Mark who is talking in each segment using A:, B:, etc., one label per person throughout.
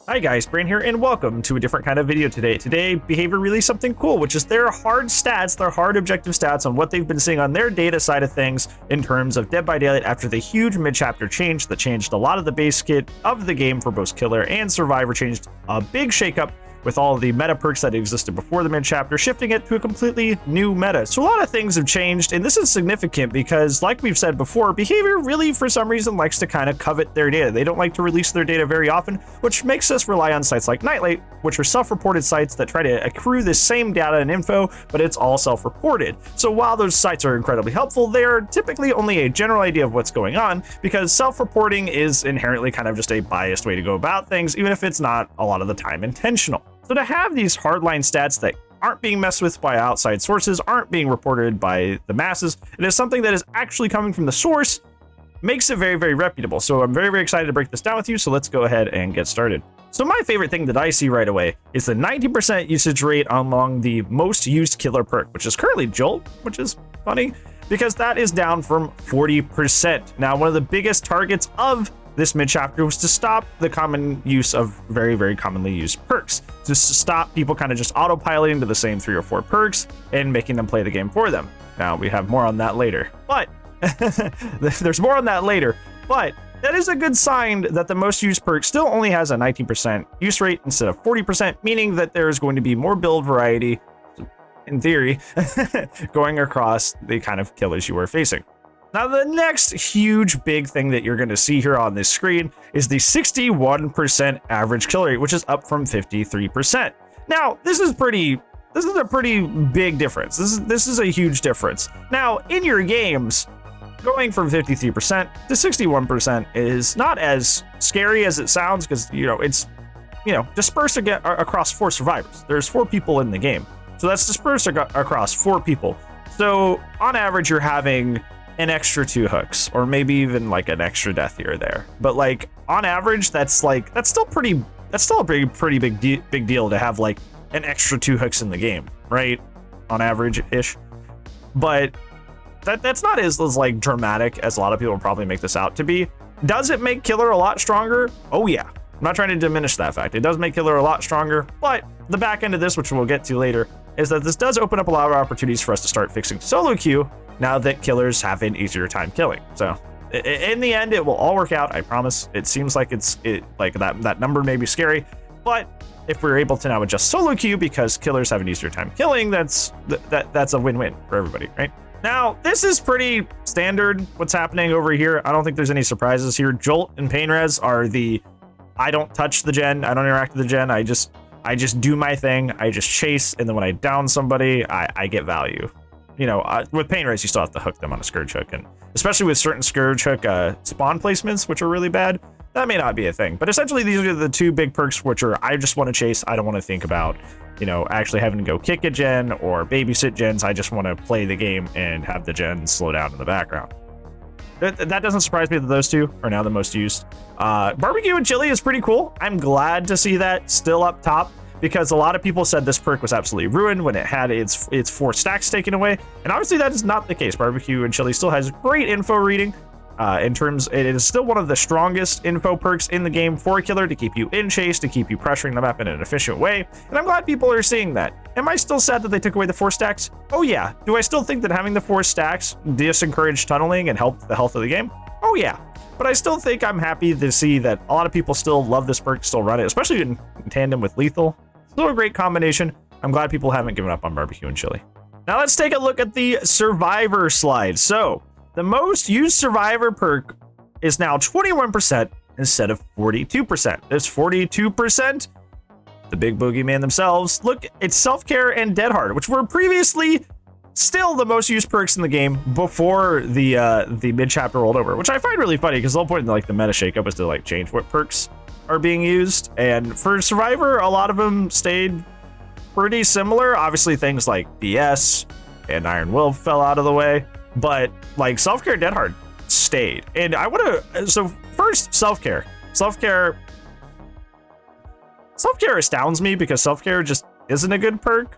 A: Hi guys, Brain here, and welcome to a different kind of video today. Today, Behavior released something cool, which is their hard stats, their hard objective stats on what they've been seeing on their data side of things in terms of Dead by Daylight after the huge mid-chapter change that changed a lot of the base kit of the game for both Killer and Survivor, changed a big shakeup with all the meta perks that existed before the mid-chapter, shifting it to a completely new meta. So a lot of things have changed, and this is significant because, like we've said before, Behavior really, for some reason, likes to kind of covet their data. They don't like to release their data very often, which makes us rely on sites like Nightlight, which are self-reported sites that try to accrue the same data and info, but it's all self-reported. So while those sites are incredibly helpful, they are typically only a general idea of what's going on, because self-reporting is inherently kind of just a biased way to go about things, even if it's not a lot of the time intentional. So to have these hardline stats that aren't being messed with by outside sources, aren't being reported by the masses, it is something that is actually coming from the source, makes it very, very reputable. So I'm very, very excited to break this down with you. So let's go ahead and get started. So my favorite thing that I see right away is the 90% usage rate among the most used killer perk, which is currently Jolt, which is funny because that is down from 40%. Now, one of the biggest targets of this mid-chapter was to stop the common use of very, very commonly used perks, just to stop people kind of just autopiloting to the same 3 or 4 perks and making them play the game for them. Now, we have more on that later, but there's more on that later, but that is a good sign that the most used perk still only has a 19% use rate instead of 40%, meaning that there's going to be more build variety, in theory, going across the kind of killers you are facing. Now, the next huge big thing that you're going to see here on this screen is the 61% average kill rate, which is up from 53%. Now, this is a pretty big difference. This is a huge difference. Now, in your games, going from 53% to 61% is not as scary as it sounds, because it's dispersed across 4 survivors. There's 4 people in the game, so that's dispersed across 4 people. So on average, you're having an extra 2 hooks, or maybe even like an extra death here or there. But like on average, that's still a pretty big deal to have like an extra 2 hooks in the game, right? On average ish. But that's not as like dramatic as a lot of people probably make this out to be. Does it make Killer a lot stronger? Oh yeah. I'm not trying to diminish that fact. It does make Killer a lot stronger, but the back end of this, which we'll get to later, is that this does open up a lot of opportunities for us to start fixing solo queue now that killers have an easier time killing. So in the end, it will all work out, I promise. It seems like like that number may be scary, but if we're able to now adjust solo queue because killers have an easier time killing, that's a win-win for everybody, right? Now, this is pretty standard what's happening over here. I don't think there's any surprises here. Jolt and Pain Res are the I don't touch the gen, I don't interact with the gen, I just do my thing, I just chase, and then when I down somebody, I get value. With Pain Res, you still have to hook them on a Scourge Hook, and especially with certain Scourge Hook spawn placements, which are really bad, that may not be a thing. But essentially, these are the 2 big perks, which are I just want to chase, I don't want to think about, actually having to go kick a gen or babysit gens. I just want to play the game and have the gen slow down in the background. That doesn't surprise me that those 2 are now the most used. Barbecue and Chili is pretty cool. I'm glad to see that still up top, because a lot of people said this perk was absolutely ruined when it had its 4 stacks taken away, and obviously that is not the case. Barbecue and Chili still has great info reading. It is still one of the strongest info perks in the game for a killer to keep you in chase, to keep you pressuring the map in an efficient way, and I'm glad people are seeing that. Am I still sad that they took away the 4 stacks? Oh yeah. Do I still think that having the 4 stacks disencouraged tunneling and helped the health of the game? Oh yeah. But I still think I'm happy to see that a lot of people still love this perk, still run it, especially in tandem with Lethal. Still a great combination. I'm glad people haven't given up on Barbecue and Chili. Now let's take a look at the Survivor slide. So the most used Survivor perk is now 21% instead of 42%. There's 42%. The big boogeyman themselves. Look, it's Self-Care and Dead Hard, which were previously still the most used perks in the game before the mid-chapter rolled over, which I find really funny because the whole point of like the meta shakeup was to like change what perks are being used. And for Survivor, a lot of them stayed pretty similar. Obviously, things like BS and Iron Will fell out of the way, but like Self-Care, Dead Hard stayed. And I want to, so first, Self-Care astounds me because Self-Care just isn't a good perk,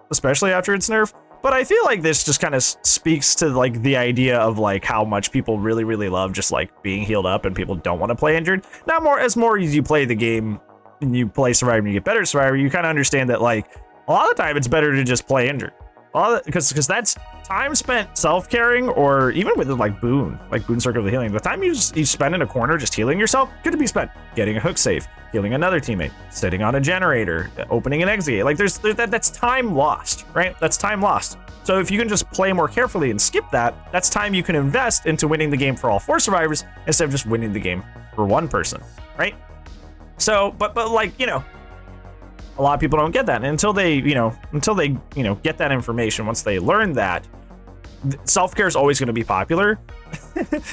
A: especially after its nerf. But I feel like this just kind of speaks to like the idea of like how much people really love just like being healed up, and people don't want to play injured. Now, more as you play the game, and you play Survivor and you get better at Survivor, you kind of understand that like a lot of the time it's better to just play injured. Because that's time spent self-caring, or even with like Boon Circle of Healing, the time you spend in a corner just healing yourself could be spent getting a hook save, healing another teammate, sitting on a generator, opening an exit gate. Like that's time lost, right? That's time lost. So if you can just play more carefully and skip that, that's time you can invest into winning the game for all 4 survivors instead of just winning the game for 1 person, right? So, but like, you know, a lot of people don't get that. And until they get that information, once they learn that, self-care is always going to be popular.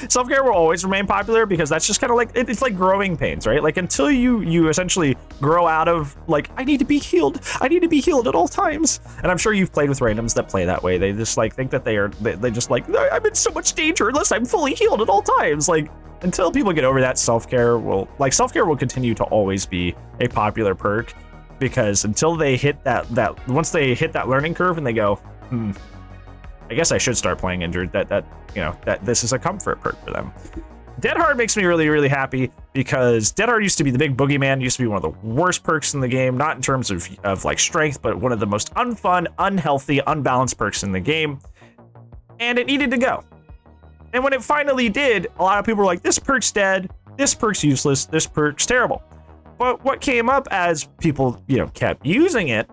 A: Self-care will always remain popular because that's just kind of like, it's like growing pains, right? Like until you essentially grow out of like, I need to be healed at all times. And I'm sure you've played with randoms that play that way. They just like think that they just like, I'm in so much danger unless I'm fully healed at all times. Like until people get over that, self-care will continue to always be a popular perk. Because until they hit once they hit that learning curve and they go, I guess I should start playing injured, that this is a comfort perk for them. Dead Hard makes me really, really happy because Dead Hard used to be the big boogeyman, used to be one of the worst perks in the game, not in terms of like strength, but one of the most unfun, unhealthy, unbalanced perks in the game. And it needed to go. And when it finally did, a lot of people were like, this perk's dead, this perk's useless, this perk's terrible. But what came up as people, kept using it,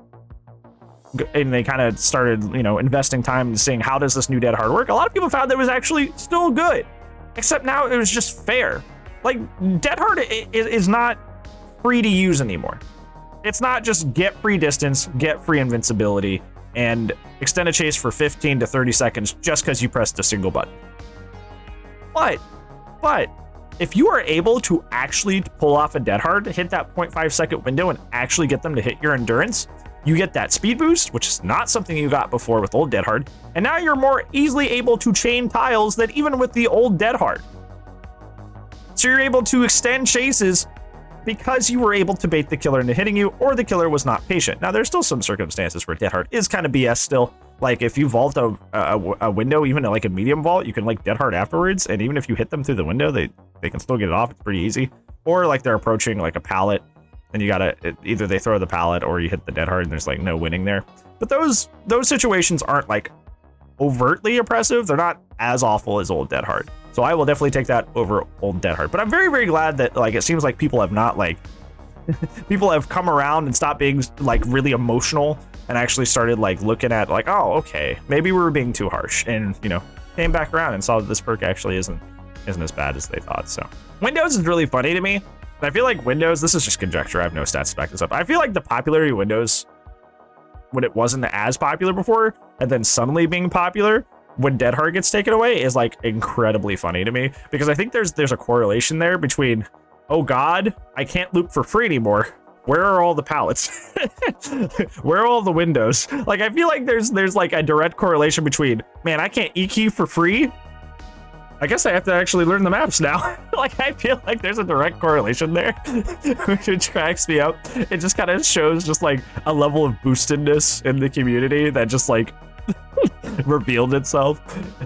A: and they kind of started, investing time and seeing how does this new Dead Hard work, a lot of people found that it was actually still good. Except now it was just fair. Like, Dead Hard is not free to use anymore. It's not just get free distance, get free invincibility, and extend a chase for 15 to 30 seconds just because you pressed a single button. But if you are able to actually pull off a Dead Hard, hit that 0.5 second window and actually get them to hit your endurance, you get that speed boost, which is not something you got before with old Dead Hard. And now you're more easily able to chain tiles than even with the old Dead Hard. So you're able to extend chases because you were able to bait the killer into hitting you, or the killer was not patient. Now there's still some circumstances where Dead Hard is kind of BS still. Like if you vault a window, even like a medium vault, you can like Dead Hard afterwards. And even if you hit them through the window, they can still get it off. It's pretty easy. Or like they're approaching like a pallet and you gotta, either they throw the pallet or you hit the Dead Hard and there's like no winning there. But those situations aren't like overtly oppressive. They're not as awful as old Dead Hard. So I will definitely take that over old Dead Hard. But I'm very, very glad that like it seems like people have not like people have come around and stopped being like really emotional and actually started like looking at like, oh, okay, maybe we were being too harsh, and came back around and saw that this perk actually isn't as bad as they thought. So Windows is really funny to me. And I feel like Windows, this is just conjecture, I have no stats to back this up. I feel like the popularity of Windows when it wasn't as popular before and then suddenly being popular when Dead Hard gets taken away is like incredibly funny to me, because I think there's a correlation there between, oh God, I can't loot for free anymore. Where are all the pallets? Where are all the windows? Like, I feel like there's like a direct correlation between, man, I can't E-key for free. I guess I have to actually learn the maps now. Like, I feel like there's a direct correlation there, which cracks me up. It just kind of shows just like a level of boostedness in the community that just like revealed itself.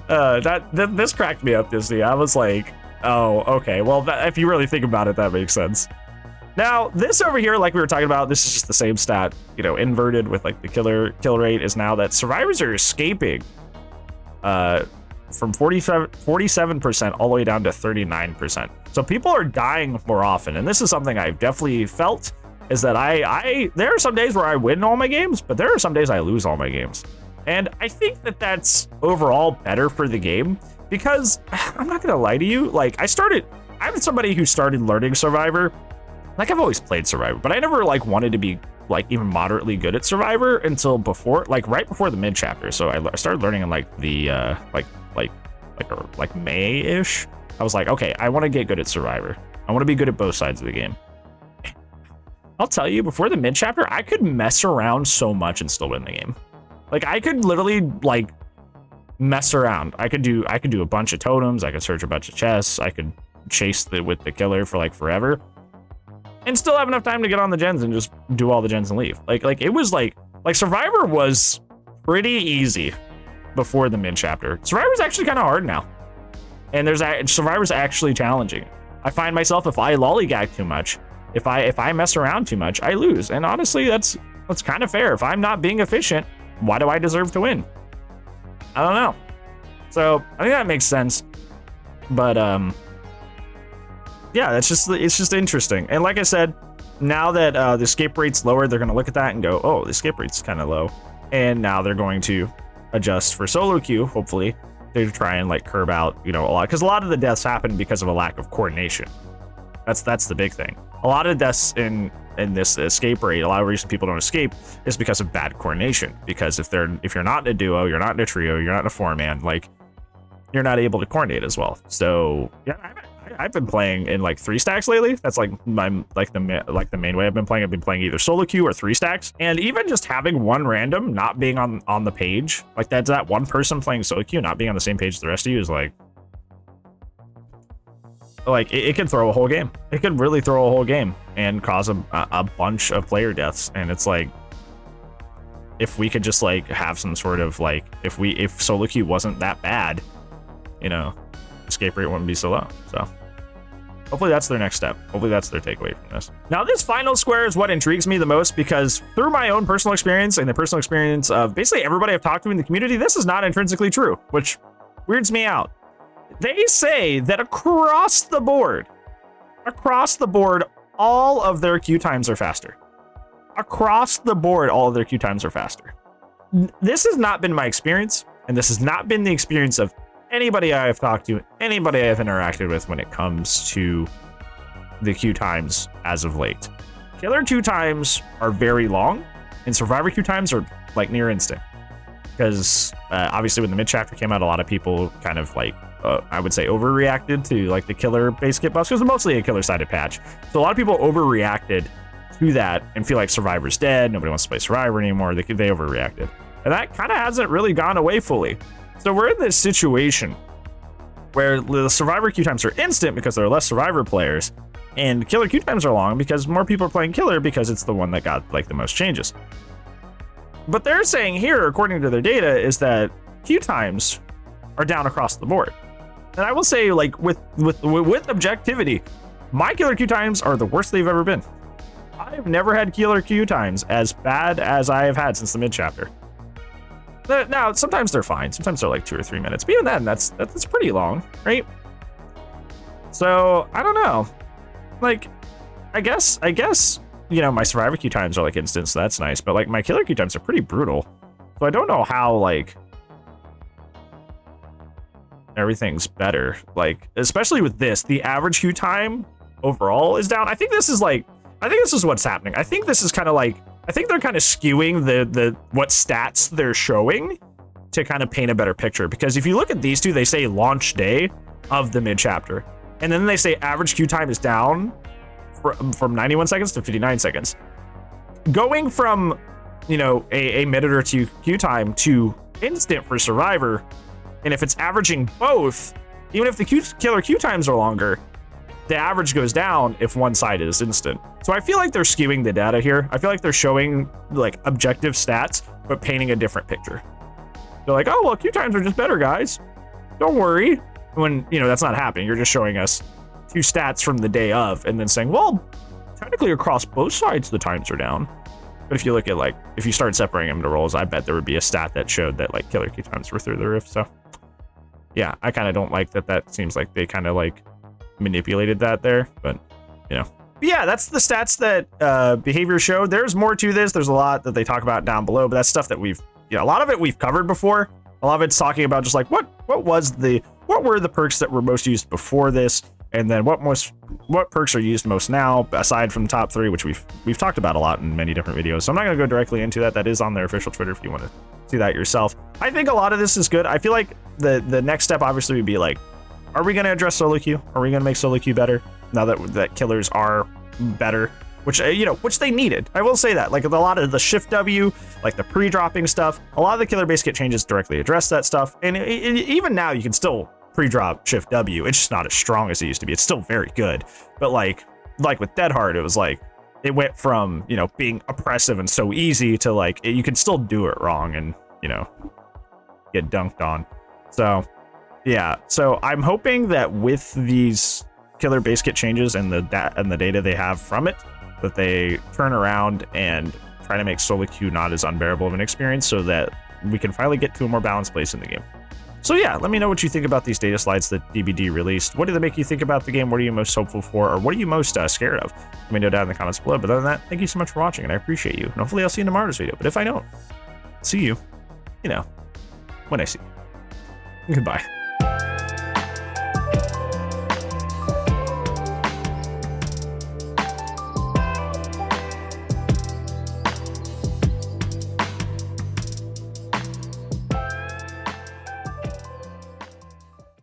A: This cracked me up, Disney. I was like, oh, okay. Well, if you really think about it, that makes sense. Now, this over here, like we were talking about, this is just the same stat, inverted with like the kill rate is now that survivors are escaping from 47% all the way down to 39%. So people are dying more often. And this is something I've definitely felt, is that there are some days where I win all my games, but there are some days I lose all my games. And I think that that's overall better for the game, because I'm not gonna lie to you, like I'm somebody who started learning Survivor. Like, I've always played Survivor, but I never like wanted to be like even moderately good at Survivor until right before the Midchapter. So I started learning in like the like May-ish. I was like, okay, I want to get good at Survivor. I want to be good at both sides of the game. I'll tell you, before the Midchapter, I could mess around so much and still win the game. Like, I could literally like mess around. I could do a bunch of totems. I could search a bunch of chests. I could chase with the killer for like forever, and still have enough time to get on the gens and just do all the gens and leave. Like it was like Survivor was pretty easy before the Midchapter. Survivor's actually kind of hard now, and Survivor's actually challenging. I find myself, if I lollygag too much, If I mess around too much, I lose. And honestly, that's kind of fair. If I'm not being efficient, why do I deserve to win? I don't know. So I think that makes sense. But yeah, it's just interesting. And like I said, now that the escape rate's lower, they're gonna look at that and go, oh, the escape rate's kind of low. And now they're going to adjust for solo queue, hopefully, to try and like curb out, you know, a lot, because a lot of the deaths happen because of a lack of coordination. That's the big thing. A lot of deaths in this escape rate, a lot of reason people don't escape is because of bad coordination. Because if you're not in a duo, you're not in a trio, you're not in a four-man, like you're not able to coordinate as well. So yeah, I've been playing in like 3 stacks lately. That's like the main way I've been playing. I've been playing either solo queue or 3 stacks. And even just having one random not being on the page, like that one person playing solo queue not being on the same page as the rest of you is like it can throw a whole game. It could really throw a whole game and cause a bunch of player deaths. And it's like, if we could just like have some sort of like, if solo queue wasn't that bad, you know, escape rate wouldn't be so low. So hopefully that's their next step. Hopefully that's their takeaway from this. Now, this final square is what intrigues me the most, because through my own personal experience and the personal experience of basically everybody I've talked to in the community, this is not intrinsically true, which weirds me out. They say that across the board, all of their queue times are faster. Across the board, all of their queue times are faster. This has not been my experience, and this has not been the experience of anybody I've talked to, anybody I've interacted with when it comes to the queue times as of late. Killer queue times are very long, and survivor queue times are like near instant. Because obviously when the mid-chapter came out, a lot of people kind of like, I would say overreacted to like the killer base kit buffs, because it's mostly a killer-sided patch. So a lot of people overreacted to that and feel like Survivor's dead, nobody wants to play Survivor anymore, they overreacted. And that kind of hasn't really gone away fully. So we're in this situation where the Survivor queue times are instant because there are less Survivor players, and killer queue times are long because more people are playing killer because it's the one that got like the most changes. But they're saying here, according to their data, is that queue times are down across the board. And I will say, like, with objectivity, my killer queue times are the worst they've ever been. I've never had killer queue times as bad as I have had since the mid-chapter. Now, sometimes they're fine. Sometimes they're like 2 or 3 minutes. But even then, that's pretty long, right? So, I don't know. Like, I guess, you know, my survivor queue times are like instant, so that's nice. But like my killer queue times are pretty brutal. So I don't know how like everything's better. Like, especially with this, the average queue time overall is down. I think this is what's happening. I think this is kind of like, I think they're kind of skewing the what stats they're showing to kind of paint a better picture. Because if you look at these two, they say launch day of the mid-chapter, and then they say average queue time is down from 91 seconds to 59 seconds. Going from, you know, a minute or two queue time to instant for Survivor, and if it's averaging both, even if the killer queue times are longer, the average goes down if one side is instant. So I feel like they're skewing the data here. I feel like they're showing like objective stats, but painting a different picture. They're like, oh, well, queue times are just better, guys. Don't worry. When, you know, that's not happening. You're just showing us 2 stats from the day of, and then saying, well, technically across both sides, the times are down. But if you look at like, if you start separating them into roles, I bet there would be a stat that showed that like killer queue times were through the roof. So yeah, I kind of don't like that. That seems like they kind of like manipulated that there, but you know. But yeah, that's the stats that behavior showed. There's more to this. There's a lot that they talk about down below, but that's stuff that we've, you know, a lot of it we've covered before. A lot of it's talking about just like what were the perks that were most used before this, and then what perks are used most now, aside from the top 3, which we've talked about a lot in many different videos. So I'm not going to go directly into that. That is on their official Twitter if you want to see that yourself. I think a lot of this is good. I feel like the next step obviously would be like, are we going to address solo queue? Are we going to make solo queue better now that killers are better? Which, you know, which they needed. I will say that, like a lot of the shift W, like the pre-dropping stuff, a lot of the killer base kit changes directly address that stuff. And even now you can still pre-drop shift W. It's just not as strong as it used to be. It's still very good. But like with Dead Hard, it was like, it went from, you know, being oppressive and so easy to like, you can still do it wrong and, you know, get dunked on. So yeah, so I'm hoping that with these killer base kit changes and the data they have from it, that they turn around and try to make solo queue not as unbearable of an experience, so that we can finally get to a more balanced place in the game. So yeah, let me know what you think about these data slides that DBD released. What do they make you think about the game? What are you most hopeful for? Or what are you most scared of? Let me know down in the comments below. But other than that, thank you so much for watching, and I appreciate you. And hopefully I'll see you in tomorrow's video. But if I don't, see you, when I see you. Goodbye.